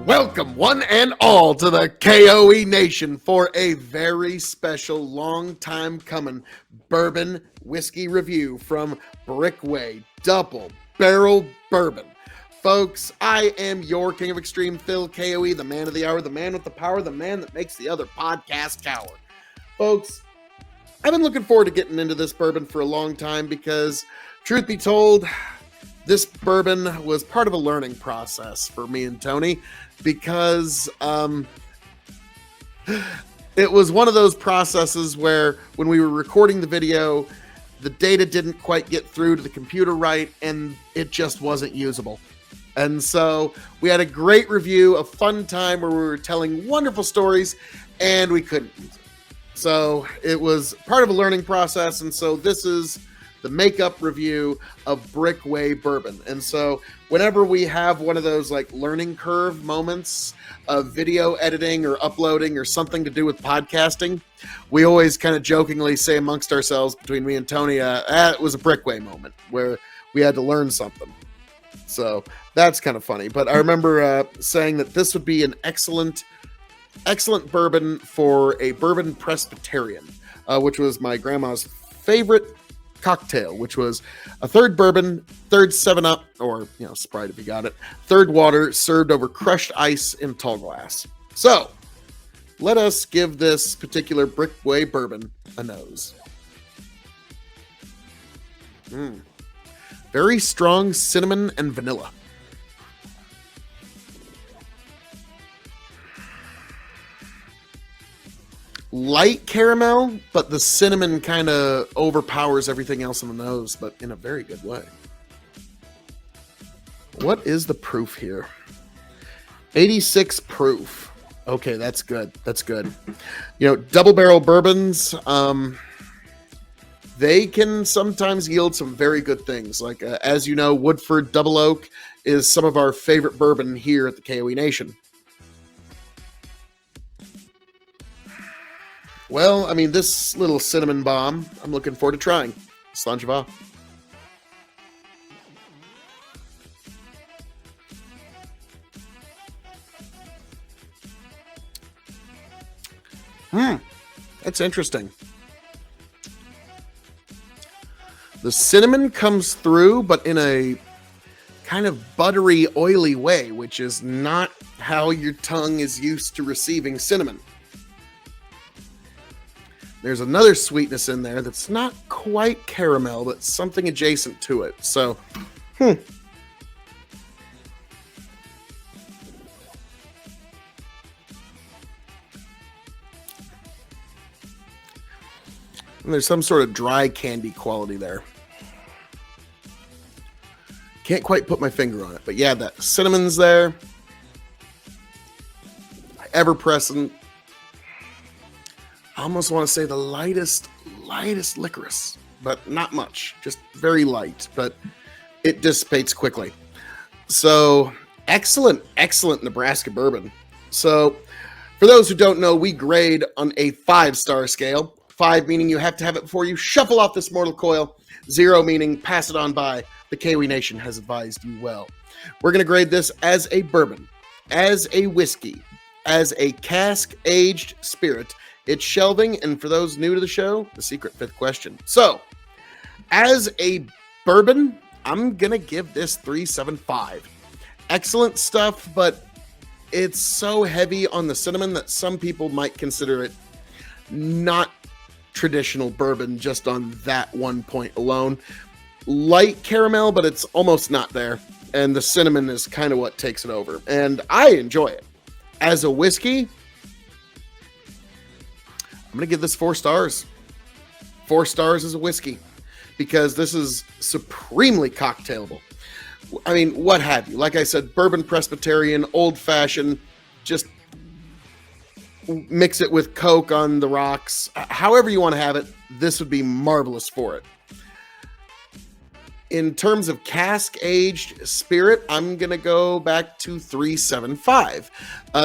Welcome, one and all, to the K.O.E. Nation for a very special, long time coming bourbon whiskey review from Brickway Double Barrel Bourbon. Folks, I am your King of Extreme, Phil K.O.E., the man of the hour, the man with the power, the man that makes the other podcast cower. Folks, I've been looking forward to getting into this bourbon for a long time because, truth be told, this bourbon was part of a learning process for me and Tony because it was one of those processes where when we were recording the video, the data didn't quite get through to the computer right, and it just wasn't usable. And so we had a great review, a fun time where we were telling wonderful stories, and we couldn't use it. So it was part of a learning process, and so this is the makeup review of Brickway Bourbon. And so whenever we have one of those like learning curve moments of video editing or uploading or something to do with podcasting, we always kind of jokingly say amongst ourselves, between me and Tony, it was a Brickway moment where we had to learn something. So that's kind of funny. But I remember saying that this would be an excellent bourbon for a bourbon Presbyterian, which was my grandma's favorite cocktail, which was a third bourbon, third 7-Up, or, Sprite if you got it, third water served over crushed ice in tall glass. So, let us give this particular Brickway bourbon a nose. Very strong cinnamon and vanilla. Light caramel, but the cinnamon kind of overpowers everything else in the nose, but in a very good way. What is the proof here? 86 proof. Okay, that's good. That's good. Double barrel bourbons, they can sometimes yield some very good things. Like, as you know, Woodford Double Oak is some of our favorite bourbon here at the K.O.E. Nation. Well, this little cinnamon bomb, I'm looking forward to trying. Slanjava. That's interesting. The cinnamon comes through, but in a kind of buttery, oily way, which is not how your tongue is used to receiving cinnamon. There's another sweetness in there that's not quite caramel, but something adjacent to it. So, And there's some sort of dry candy quality there. Can't quite put my finger on it, but yeah, that cinnamon's there. Ever present. I almost want to say the lightest licorice, but not much, just very light, but it dissipates quickly. So excellent Nebraska bourbon. So for those who don't know, we grade on a 5-star scale. 5 meaning you have to have it before you shuffle off this mortal coil. 0 meaning pass it on by. The K.O.E. Nation has advised you well. We're going to grade this as a bourbon, as a whiskey, as a cask-aged spirit. It's shelving, and for those new to the show, the secret 5th question. So, as a bourbon, I'm going to give this 3.75. Excellent stuff, but it's so heavy on the cinnamon that some people might consider it not traditional bourbon just on that one point alone. Light caramel, but it's almost not there, and the cinnamon is kind of what takes it over, and I enjoy it. As a whiskey, I'm going to give this 4 stars. 4 stars as a whiskey because this is supremely cocktailable. What have you? Like I said, bourbon Presbyterian, old-fashioned, just mix it with Coke on the rocks. However you want to have it, this would be marvelous for it. In terms of cask-aged spirit, I'm going to go back to 3.75.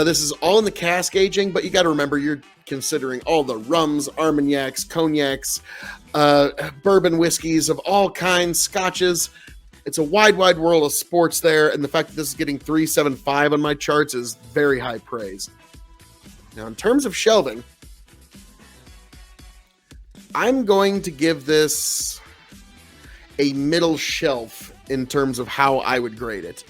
This is all in the cask aging, but you got to remember you're considering all the rums, armagnacs, cognacs, bourbon whiskeys of all kinds, scotches. it's a wide world of sports there, and the fact that this is getting 3.75 on my charts is very high praise. Now, in terms of shelving, I'm going to give this a middle shelf in terms of how I would grade it.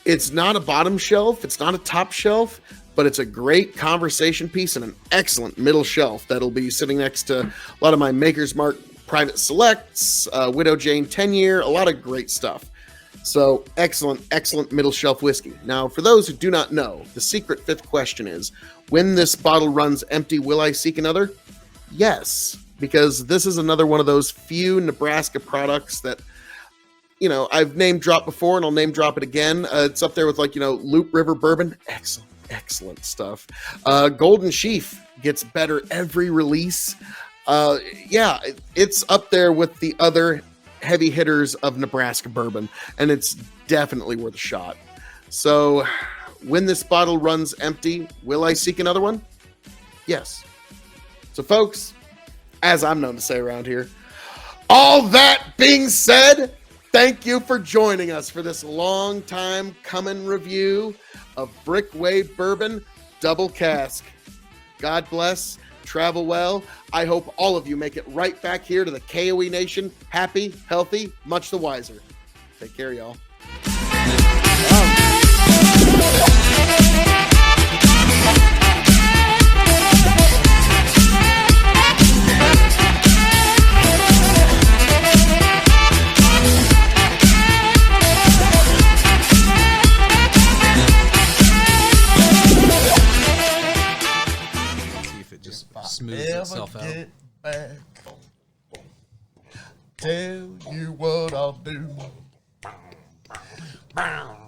It's not a bottom shelf, it's not a top shelf, but it's a great conversation piece and an excellent middle shelf that'll be sitting next to a lot of my Maker's Mark Private Selects, Widow Jane 10-year, a lot of great stuff. So excellent middle shelf whiskey. Now, for those who do not know, the secret fifth question is, when this bottle runs empty, will I seek another? Yes, because this is another one of those few Nebraska products that, you know, I've name dropped before and I'll name drop it again. It's up there with, like, you know, Loop River Bourbon. Excellent stuff. Golden Sheaf gets better every release. Yeah, it's up there with the other heavy hitters of Nebraska bourbon, and it's definitely worth a shot. So when this bottle runs empty, will I seek another one? Yes. So folks, as I'm known to say around here, all that being said, thank you for joining us for this long time coming review of Brickway Bourbon Double Cask. God bless. Travel well. I hope all of you make it right back here to the K.O.E Nation, happy, healthy, much the wiser. Take care, y'all. Smooths itself out. Get back, tell you what I'll do.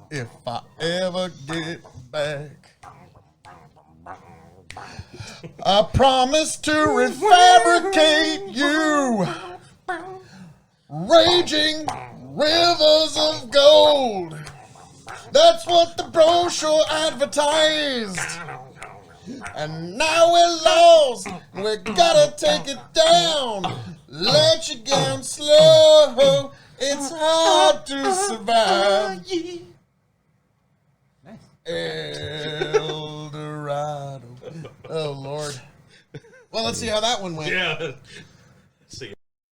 If I ever get back, I promise to refabricate you, raging rivers of gold. That's what the brochure advertised. And now we're lost, we gotta take it down. Let you down slow, it's hard to survive. El Dorado. Oh, Lord. Well, let's see how that one went. Yeah.